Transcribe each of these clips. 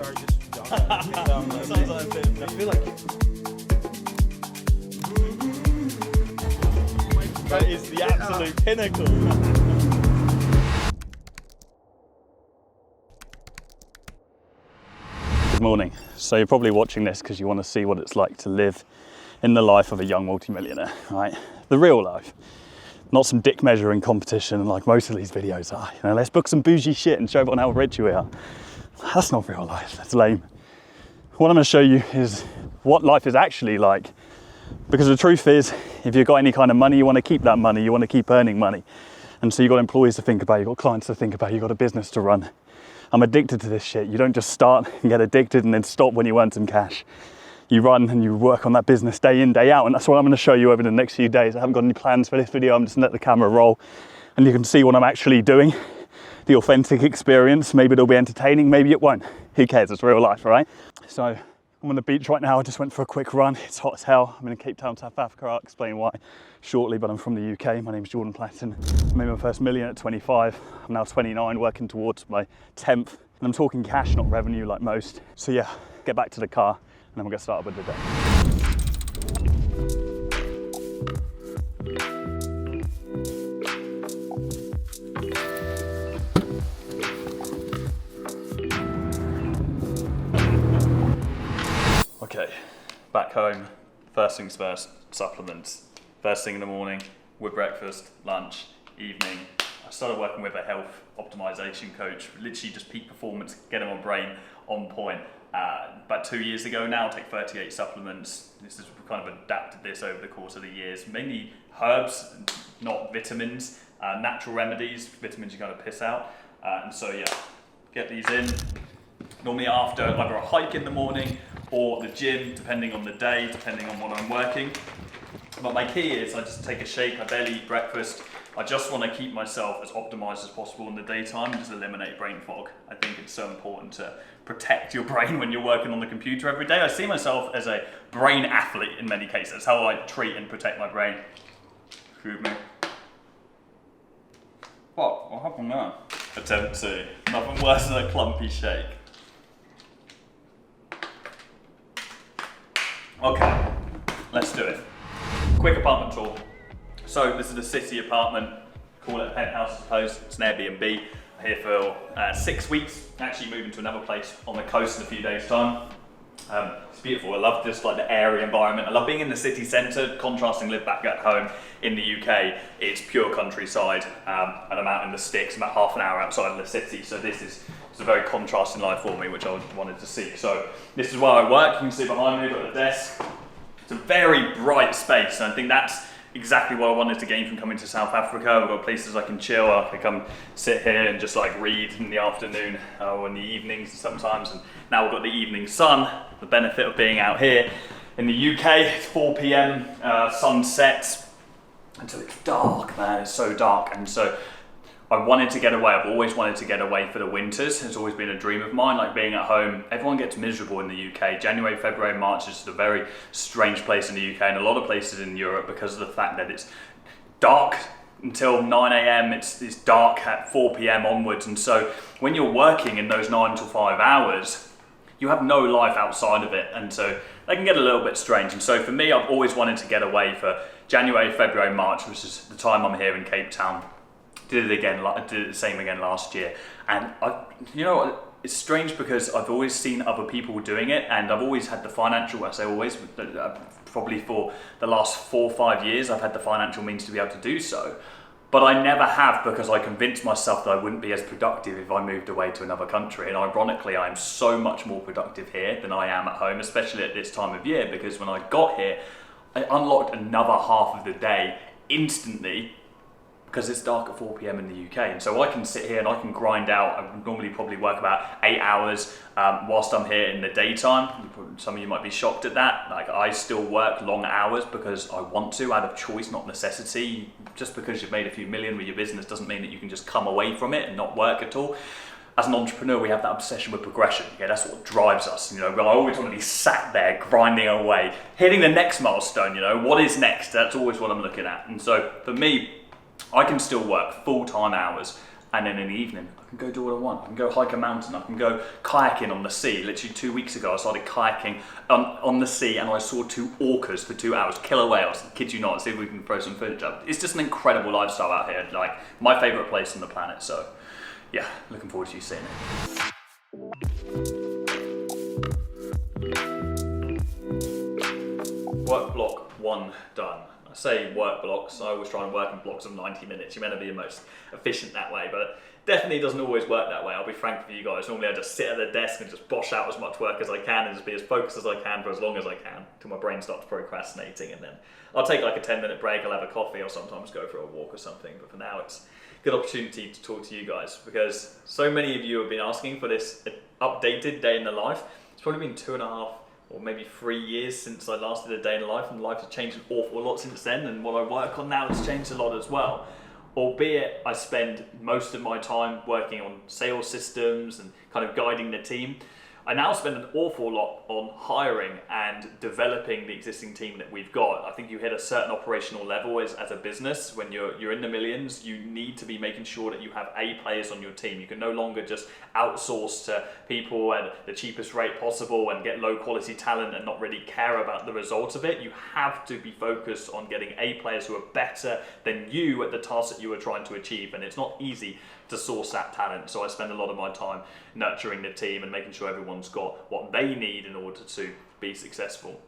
sorry, just I feel like that is the absolute pinnacle. Good morning. So you're probably watching this because you want to see what it's like to live in the life of a young multimillionaire, right? The real life. Not some dick measuring competition like most of these videos are. You know, let's book some bougie shit and show everyone how rich we are. That's not real life, that's lame. What I'm going to show you is what life is actually like. Because the truth is, if you've got any kind of money, you want to keep that money, you want to keep earning money. And so you've got employees to think about, you've got clients to think about, you've got a business to run. I'm addicted to this shit. You don't just start and get addicted and then stop when you earn some cash. You run and you work on that business day in, day out, and that's what I'm going to show you over the next few days. I haven't got any plans for this video, I'm just going to let the camera roll and you can see what I'm actually doing, the authentic experience. Maybe it'll be entertaining, maybe it won't. Who cares, it's real life, right? So I'm on the beach right now, I just went for a quick run. It's hot as hell. I'm in Cape Town, South Africa. I'll explain why shortly, but I'm from the UK. My name is Platten. I made my first million at 25. I'm now 29, working towards my 10th. And I'm talking cash, not revenue like most. So yeah, get back to the car and then we'll get started with the day. Okay, back home. First things first, supplements. First thing in the morning, with breakfast, lunch, evening. I started working with a health optimization coach, literally just peak performance, getting my brain on point. About 2 years ago now, I take 38 supplements. This is kind of adapted this over the course of the years. Mainly herbs, not vitamins, natural remedies, vitamins you kind of piss out. And so yeah, get these in. Normally after either a hike in the morning or the gym, depending on the day, depending on what I'm working. But my key is I just take a shake, I barely eat breakfast. I just want to keep myself as optimized as possible in the daytime and just eliminate brain fog. I think it's so important to protect your brain when you're working on the computer every day. I see myself as a brain athlete in many cases. That's how I treat and protect my brain. Excuse me. What happened now? Attempt 2. Nothing worse than a clumpy shake. Okay, let's do it. Quick apartment tour. So this is a city apartment, call it a penthouse I suppose, it's an Airbnb. I'm here for 6 weeks, actually moving to another place on the coast in a few days time. It's beautiful, I love just like the airy environment. I love being in the city centre, contrasting live back at home in the UK. It's pure countryside and I'm out in the sticks, about half an hour outside of the city. So this is a very contrasting life for me, which I wanted to see. So this is where I work, you can see behind me, I've got a desk. It's a very bright space and I think that's exactly what I wanted to gain from coming to South Africa. We've got places I can chill, I can come sit here and just like read in the afternoon or in the evenings sometimes. And now we've got the evening sun, the benefit of being out here. In the UK, it's 4 p.m, sun sets until it's dark, man, it's so dark. And so I wanted to get away, I've always wanted to get away for the winters. It's always been a dream of mine, like being at home. Everyone gets miserable in the UK. January, February, March is a very strange place in the UK and a lot of places in Europe because of the fact that it's dark until 9 a.m, it's dark at 4 p.m. onwards. And so when you're working in those 9 to 5 hours, you have no life outside of it. And so they can get a little bit strange. And so for me, I've always wanted to get away for January, February, March, which is the time I'm here in Cape Town. Did it the same again last year, and it's strange because I've always seen other people doing it, and I've always had the financial. I say always, probably for the last 4 or 5 years, I've had the financial means to be able to do so. But I never have because I convinced myself that I wouldn't be as productive if I moved away to another country. And ironically, I am so much more productive here than I am at home, especially at this time of year. Because when I got here, I unlocked another half of the day instantly. Because it's dark at 4 p.m. in the UK, and so I can sit here and I can grind out. I normally probably work about 8 hours whilst I'm here in the daytime. Some of you might be shocked at that. Like I still work long hours because I want to, out of choice, not necessity. Just because you've made a few million with your business doesn't mean that you can just come away from it and not work at all. As an entrepreneur, we have that obsession with progression. Yeah, that's what drives us. I always want to be sat there grinding away, hitting the next milestone. What is next? That's always what I'm looking at. And so for me, I can still work full-time hours And then in the evening, I can go do what I want. I can go hike a mountain. I can go kayaking on the sea. Literally 2 weeks ago, I started kayaking on the sea, and I saw 2 orcas for 2 hours, killer whales. Kid you not, see if we can throw some footage up. It's just an incredible lifestyle out here. Like, my favorite place on the planet. So yeah, looking forward to you seeing it. Work block 1 done. I say work blocks, I always try and work in blocks of 90 minutes. You're meant to be the most efficient that way, but definitely doesn't always work that way. I'll be frank with you guys. Normally I just sit at the desk and just bosh out as much work as I can and just be as focused as I can for as long as I can till my brain starts procrastinating, and then I'll take like a 10-minute break, I'll have a coffee, or sometimes go for a walk or something. But for now, it's a good opportunity to talk to you guys because so many of you have been asking for this updated day in the life. It's probably been 2.5 or maybe 3 years since I last did a day in the life, and life has changed an awful lot since then, and what I work on now has changed a lot as well. Albeit I spend most of my time working on sales systems and kind of guiding the team, I now spend an awful lot on hiring and developing the existing team that we've got. I think you hit a certain operational level as a business. When you're in the millions, you need to be making sure that you have A players on your team. You can no longer just outsource to people at the cheapest rate possible and get low quality talent and not really care about the result of it. You have to be focused on getting A players who are better than you at the task that you are trying to achieve, and it's not easy to source that talent. So I spend a lot of my time nurturing the team and making sure everyone's got what they need in order to be successful.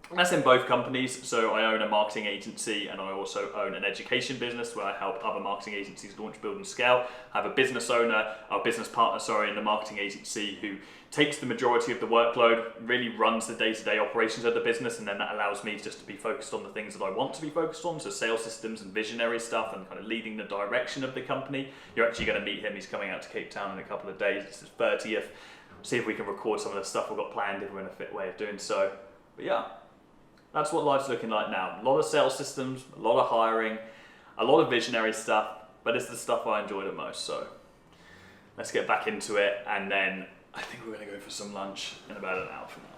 And that's in both companies. So I own a marketing agency, and I also own an education business where I help other marketing agencies launch, build and scale. I have a business partner in the marketing agency who takes the majority of the workload, really runs the day-to-day operations of the business, and then that allows me just to be focused on the things that I want to be focused on, so sales systems and visionary stuff and kind of leading the direction of the company. You're actually going to meet him. He's coming out to Cape Town in a couple of days. It's his 30th. See if we can record some of the stuff we've got planned if we're in a fit way of doing so. But yeah, that's what life's looking like now. A lot of sales systems, a lot of hiring, a lot of visionary stuff, but it's the stuff I enjoy the most. So let's get back into it, and then I think we're going to go for some lunch in about an hour from now.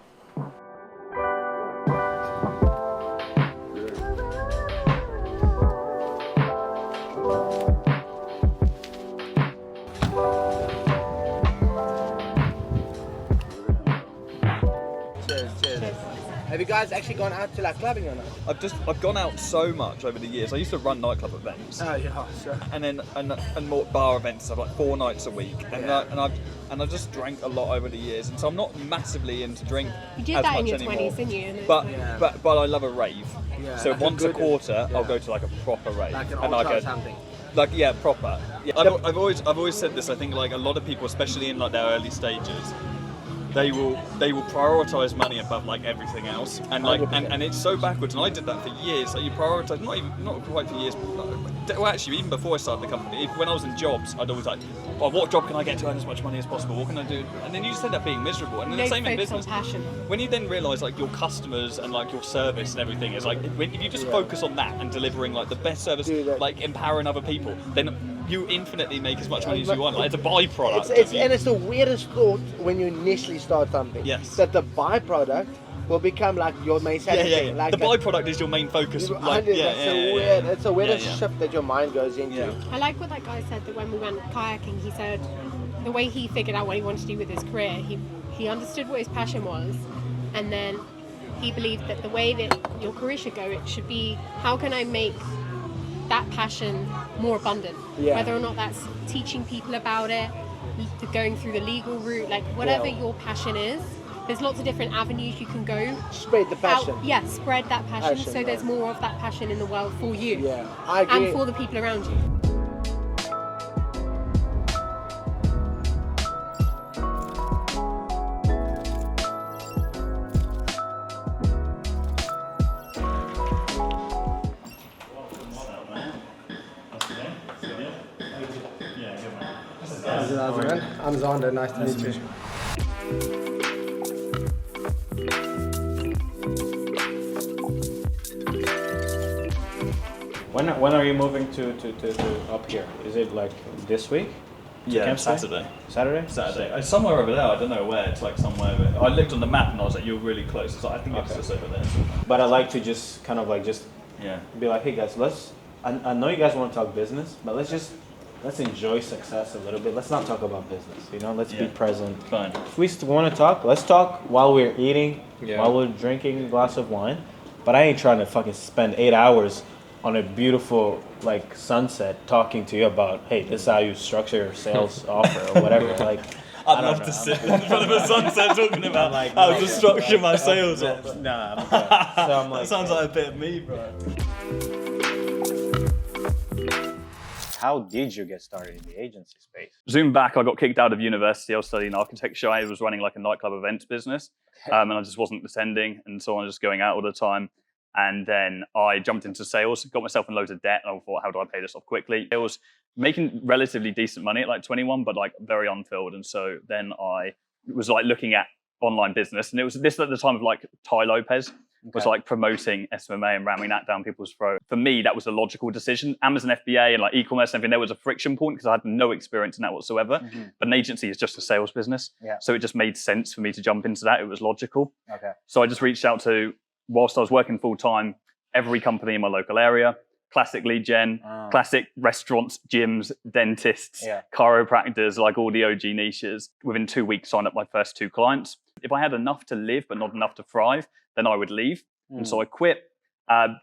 Cheers. Have you guys actually gone out to like clubbing or not? I've gone out so much over the years. I used to run nightclub events. Oh yeah, sure. And more bar events. I've like 4 nights a week, and I've just drank a lot over the years, and so I'm not massively into drink. You did as that much in your anymore. 20s, didn't you? But I love a rave. Yeah, So like a once a good- quarter, yeah. I'll go to like a proper rave, Like an and ultra or something. Like proper. Yeah, I've always said this. I think like a lot of people, especially in like their early stages, they will prioritize money above like everything else, and like 100%. and it's so backwards. And I did that for years. Like you prioritize not quite for years. Well, actually, even before I started the company, when I was in jobs, I'd always like, oh, what job can I get to earn as much money as possible? What can I do? And then you just end up being miserable. And then No the same in focus on business. passion. When you then realise like your customers and like your service and everything is like, if you just focus on that and delivering like the best service, like empowering other people, then you infinitely make as much money as you want. Like, it's a byproduct. And it's the weirdest thought when you initially start something. Yes. That the byproduct will become like your main selling thing. Like the byproduct is your main focus. It's the weirdest shift that your mind goes into. Yeah. I like what that guy said, that when we went kayaking, he said the way he figured out what he wanted to do with his career, he understood what his passion was, and then he believed that the way that your career should go, it should be, how can I make that passion more abundant? Yeah. Whether or not that's teaching people about it, going through the legal route, like whatever your passion is, there's lots of different avenues you can go. Spread the passion. Spread that passion, so Passion, there's yeah. more of that passion in the world for you. Yeah, I agree. And for the people around you. I'm Zander, nice to meet you. When are you moving to up here? Is it like this week? Yeah, Saturday. Saturday. It's somewhere over there. I don't know where. It's like somewhere over there. I looked on the map and I was like, you're really close. It's like, I think it's just over there. But I like to just kind of like Yeah. be like, hey guys, I know you guys want to talk business, but let's just let's enjoy success a little bit. Let's not talk about business, you know? Let's be present. Fine. If we want to talk, let's talk while we're eating, Yeah. while we're drinking a glass of wine. But I ain't trying to fucking spend 8 hours on a beautiful like sunset talking to you about, hey, this is how you structure your sales offer or whatever. Like, I'd love to sit in front of a sunset talking about how to structure my sales offer. Nah, I'm good. So I'm like, That sounds like a bit of me, bro. how did you get started in the agency space? Zoom back, I got kicked out of university. I was studying architecture. I was running like a nightclub events business, and I just wasn't attending, and so I was just going out all the time. And then I jumped into sales, got myself in loads of debt, and I thought, how do I pay this off quickly? It was making relatively decent money at like 21, but like very unfilled. And so then I was like looking at online business, and it was this at the time of like Ty Lopez was like promoting SMMA and ramming that down people's throat. For me, that was a logical decision. Amazon FBA and like e-commerce and everything, there was a friction point because I had no experience in that whatsoever. But an agency is just a sales business. So it just made sense for me to jump into that. It was logical. So I just reached out to, whilst I was working full time, every company in my local area, classic lead gen, classic restaurants, gyms, dentists, chiropractors, like all the OG niches. Within 2 weeks, signed up my first 2 clients. If I had enough to live, but not enough to thrive, then I would leave. And so I quit.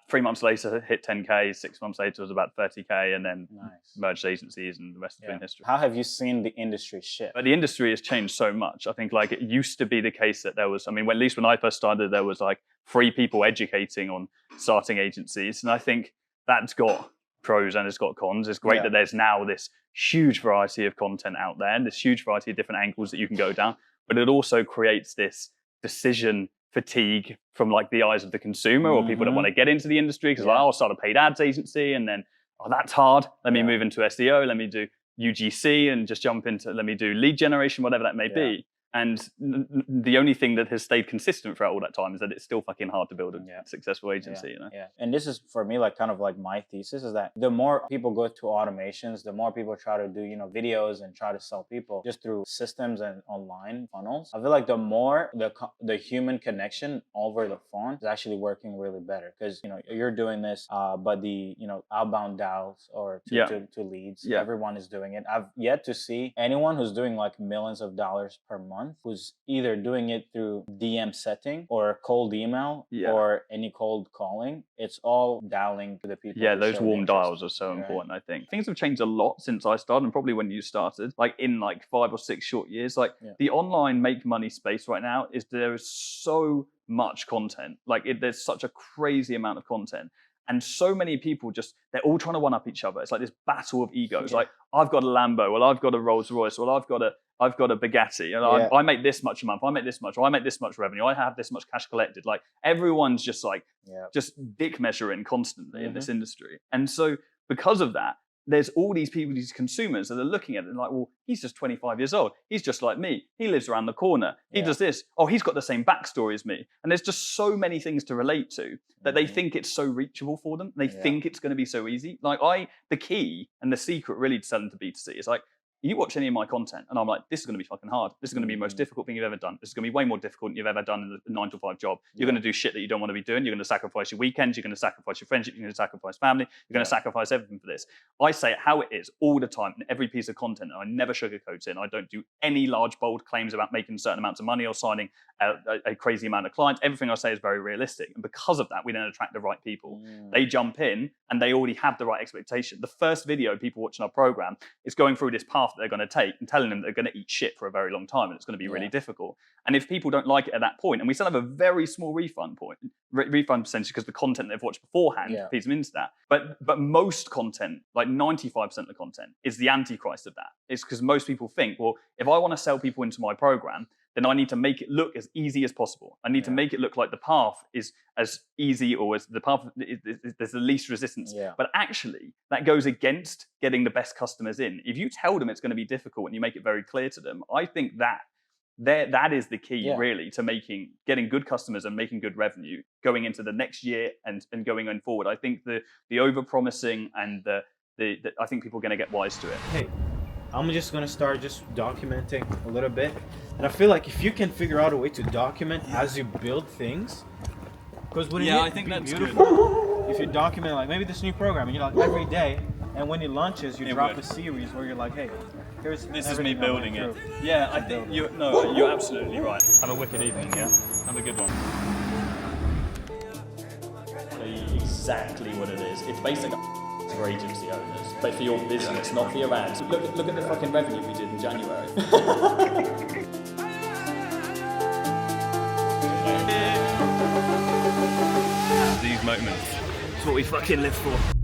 3 months later, hit 10K. 6 months later, was about 30K, and then merged agencies, and the rest has been history. How have you seen the industry shift? But the industry has changed so much. I think like it used to be the case that there was, I mean, at least when I first started, there was like 3 people educating on starting agencies. And I think that's got pros and it's got cons. It's great that there's now this huge variety of content out there and this huge variety of different angles that you can go down. But it also creates this decision fatigue from like the eyes of the consumer or people that want to get into the industry because like, I'll start a paid ads agency and then, oh, that's hard. Let me move into SEO. Let me do UGC and just jump into, let me do lead generation, whatever that may be. And the only thing that has stayed consistent throughout all that time is that it's still fucking hard to build a successful agency, you know? And this is for me, like kind of like my thesis is that the more people go to automations, the more people try to do, you know, videos and try to sell people just through systems and online funnels. I feel like the more the human connection over the phone is actually working really better because, you know, you're doing this, but the, you know, outbound dials or to leads, everyone is doing it. I've yet to see anyone who's doing like millions of dollars per month who's either doing it through DM setting or cold email or any cold calling. It's all dialing to the people. Yeah, those warm dials are so important, I think. Things have changed a lot since I started and probably when you started, like in like 5 or 6 short years. Like the online make money space right now is there is so much content. Like there's such a crazy amount of content. And so many people they're all trying to one up each other. It's like this battle of egos. Like I've got a Lambo, well, I've got a Rolls Royce, well, I've got a Bugatti, and I make this much a month, I make this much, or I make this much revenue, I have this much cash collected. Like everyone's just like, just dick measuring constantly in this industry. And so because of that, there's all these people, these consumers that are looking at it and like, well, he's just 25 years old. He's just like me. He lives around the corner. He does this. Oh, he's got the same backstory as me. And there's just so many things to relate to that they think it's so reachable for them. They think it's going to be so easy. Like the key and the secret really to selling to B2C is like, you watch any of my content and I'm like, this is going to be fucking hard. This is going to be the most difficult thing you've ever done. This is going to be way more difficult than you've ever done in a 9 to 5 job. You're going to do shit that you don't want to be doing. You're going to sacrifice your weekends. You're going to sacrifice your friendship. You're going to sacrifice family. You're going to sacrifice everything for this. I say it how it is all the time in every piece of content. And I never sugarcoat it. And I don't do any large, bold claims about making certain amounts of money or signing a crazy amount of clients. Everything I say is very realistic. And because of that, we then attract the right people. They jump in and they already have the right expectation. The first video people watching our program is going through this path that they're going to take and telling them they're going to eat shit for a very long time and it's going to be really difficult. And if people don't like it at that point, and we still have a very small refund percentage because the content they've watched beforehand feeds them into that. But most content, like 95% of the content, is the antichrist of that. It's because most people think, well, if I want to sell people into my program, then I need to make it look as easy as possible. I need to make it look like the path is as easy or as the path, there's the least resistance. But actually, that goes against getting the best customers in. If you tell them it's going to be difficult and you make it very clear to them, I think that is the key really to getting good customers and making good revenue going into the next year and going on forward. I think the over-promising and I think people are going to get wise to it. Hey, I'm just going to start just documenting a little bit. And I feel like if you can figure out a way to document as you build things, because wouldn't it I think be that's beautiful if you document like maybe this new program and you're like every day And when it launches, you It drop would. a series where you're like, hey, here's This is me everything I went building it. through. Yeah, I think you're absolutely right. Have a wicked evening, yeah? Have a good one. Exactly what it is. It's basically for agency owners, but for your business, not for your ads. Look at the fucking revenue we did in January. These moments. It's what we fucking live for.